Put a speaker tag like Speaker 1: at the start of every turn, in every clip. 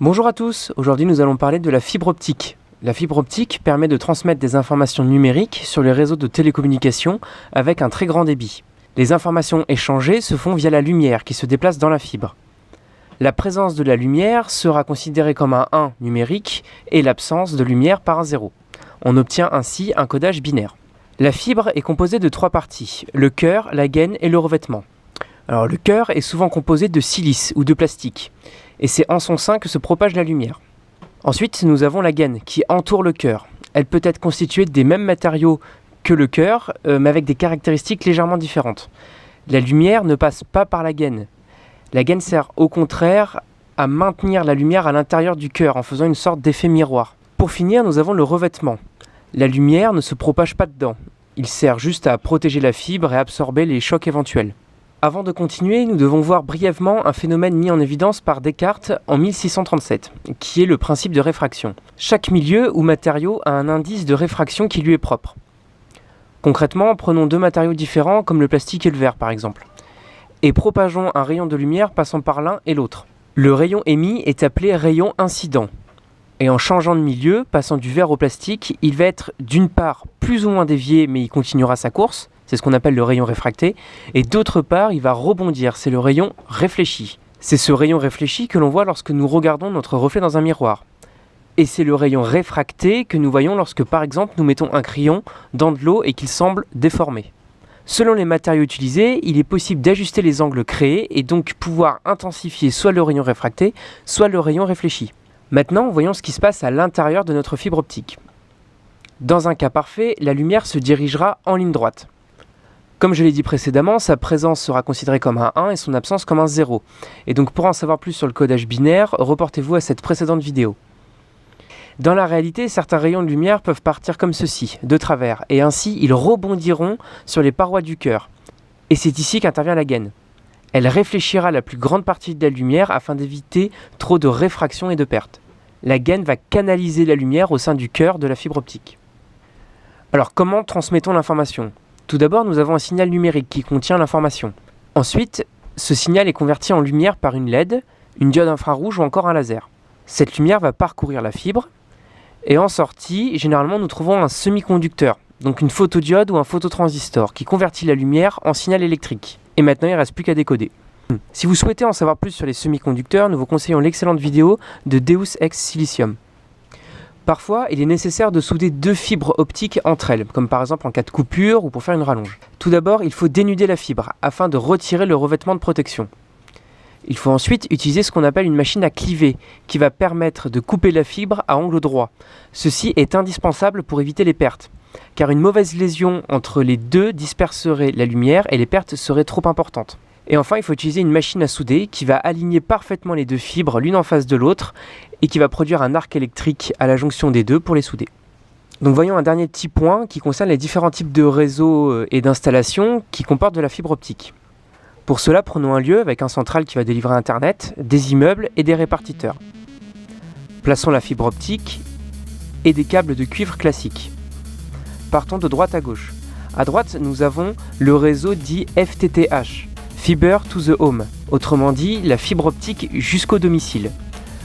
Speaker 1: Bonjour à tous, aujourd'hui nous allons parler de la fibre optique. La fibre optique permet de transmettre des informations numériques sur les réseaux de télécommunications avec un très grand débit. Les informations échangées se font via la lumière qui se déplace dans la fibre. La présence de la lumière sera considérée comme un 1 numérique et l'absence de lumière par un 0. On obtient ainsi un codage binaire. La fibre est composée de 3 parties, le cœur, la gaine et le revêtement. Alors le cœur est souvent composé de silice ou de plastique, et c'est en son sein que se propage la lumière. Ensuite, nous avons la gaine qui entoure le cœur. Elle peut être constituée des mêmes matériaux que le cœur, mais avec des caractéristiques légèrement différentes. La lumière ne passe pas par la gaine. La gaine sert au contraire à maintenir la lumière à l'intérieur du cœur en faisant une sorte d'effet miroir. Pour finir, nous avons le revêtement. La lumière ne se propage pas dedans. Il sert juste à protéger la fibre et absorber les chocs éventuels. Avant de continuer, nous devons voir brièvement un phénomène mis en évidence par Descartes en 1637, qui est le principe de réfraction. Chaque milieu ou matériau a un indice de réfraction qui lui est propre. Concrètement, prenons 2 matériaux différents comme le plastique et le verre par exemple, et propageons un rayon de lumière passant par l'un et l'autre. Le rayon émis est appelé rayon incident, et en changeant de milieu, passant du verre au plastique, il va être d'une part plus ou moins dévié mais il continuera sa course, c'est ce qu'on appelle le rayon réfracté, et d'autre part, il va rebondir, c'est le rayon réfléchi. C'est ce rayon réfléchi que l'on voit lorsque nous regardons notre reflet dans un miroir. Et c'est le rayon réfracté que nous voyons lorsque, par exemple, nous mettons un crayon dans de l'eau et qu'il semble déformé. Selon les matériaux utilisés, il est possible d'ajuster les angles créés et donc pouvoir intensifier soit le rayon réfracté, soit le rayon réfléchi. Maintenant, voyons ce qui se passe à l'intérieur de notre fibre optique. Dans un cas parfait, la lumière se dirigera en ligne droite. Comme je l'ai dit précédemment, sa présence sera considérée comme un 1 et son absence comme un 0. Et donc pour en savoir plus sur le codage binaire, reportez-vous à cette précédente vidéo. Dans la réalité, certains rayons de lumière peuvent partir comme ceci, de travers, et ainsi ils rebondiront sur les parois du cœur. Et c'est ici qu'intervient la gaine. Elle réfléchira la plus grande partie de la lumière afin d'éviter trop de réfraction et de perte. La gaine va canaliser la lumière au sein du cœur de la fibre optique. Alors comment transmettons l'information ? Tout d'abord, nous avons un signal numérique qui contient l'information. Ensuite, ce signal est converti en lumière par une LED, une diode infrarouge ou encore un laser. Cette lumière va parcourir la fibre et en sortie, généralement, nous trouvons un semi-conducteur, donc une photodiode ou un phototransistor qui convertit la lumière en signal électrique. Et maintenant, il ne reste plus qu'à décoder. Si vous souhaitez en savoir plus sur les semi-conducteurs, nous vous conseillons l'excellente vidéo de Deus Ex Silicium. Parfois, il est nécessaire de souder 2 fibres optiques entre elles, comme par exemple en cas de coupure ou pour faire une rallonge. Tout d'abord, il faut dénuder la fibre afin de retirer le revêtement de protection. Il faut ensuite utiliser ce qu'on appelle une machine à cliver, qui va permettre de couper la fibre à angle droit. Ceci est indispensable pour éviter les pertes, car une mauvaise lésion entre les deux disperserait la lumière et les pertes seraient trop importantes. Et enfin, il faut utiliser une machine à souder qui va aligner parfaitement les 2 fibres l'une en face de l'autre et qui va produire un arc électrique à la jonction des deux pour les souder. Donc voyons un dernier petit point qui concerne les différents types de réseaux et d'installations qui comportent de la fibre optique. Pour cela, prenons un lieu avec un central qui va délivrer Internet, des immeubles et des répartiteurs. Plaçons la fibre optique et des câbles de cuivre classiques. Partons de droite à gauche. À droite, nous avons le réseau dit FTTH. Fiber to the Home, autrement dit la fibre optique jusqu'au domicile.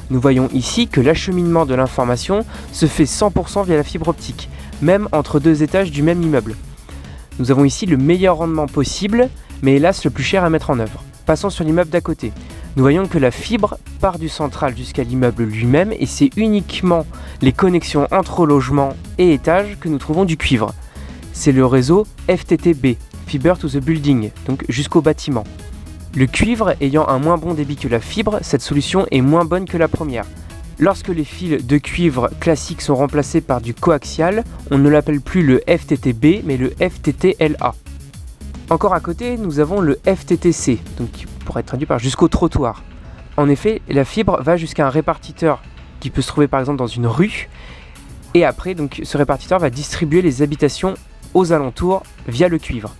Speaker 1: Nous voyons ici que l'acheminement de l'information se fait 100% via la fibre optique, même entre 2 étages du même immeuble. Nous avons ici le meilleur rendement possible, mais hélas le plus cher à mettre en œuvre. Passons sur l'immeuble d'à côté. Nous voyons que la fibre part du central jusqu'à l'immeuble lui-même et c'est uniquement les connexions entre logements et étages que nous trouvons du cuivre. C'est le réseau FTTB. Fiber to the building, donc jusqu'au bâtiment. Le cuivre ayant un moins bon débit que la fibre, cette solution est moins bonne que la première. Lorsque les fils de cuivre classiques sont remplacés par du coaxial, on ne l'appelle plus le FTTB mais le FTTLA. Encore à côté, nous avons le FTTC, donc qui pourrait être traduit par jusqu'au trottoir. En effet, la fibre va jusqu'à un répartiteur qui peut se trouver par exemple dans une rue, et après, donc, ce répartiteur va distribuer les habitations aux alentours via le cuivre.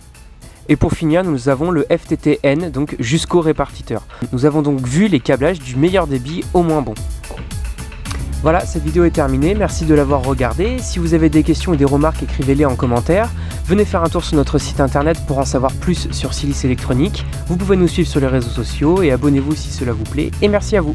Speaker 1: Et pour finir, nous avons le FTTN, donc jusqu'au répartiteur. Nous avons donc vu les câblages du meilleur débit au moins bon. Voilà, cette vidéo est terminée, merci de l'avoir regardée. Si vous avez des questions et des remarques, écrivez-les en commentaire. Venez faire un tour sur notre site internet pour en savoir plus sur Silice Électronique. Vous pouvez nous suivre sur les réseaux sociaux et abonnez-vous si cela vous plaît. Et merci à vous.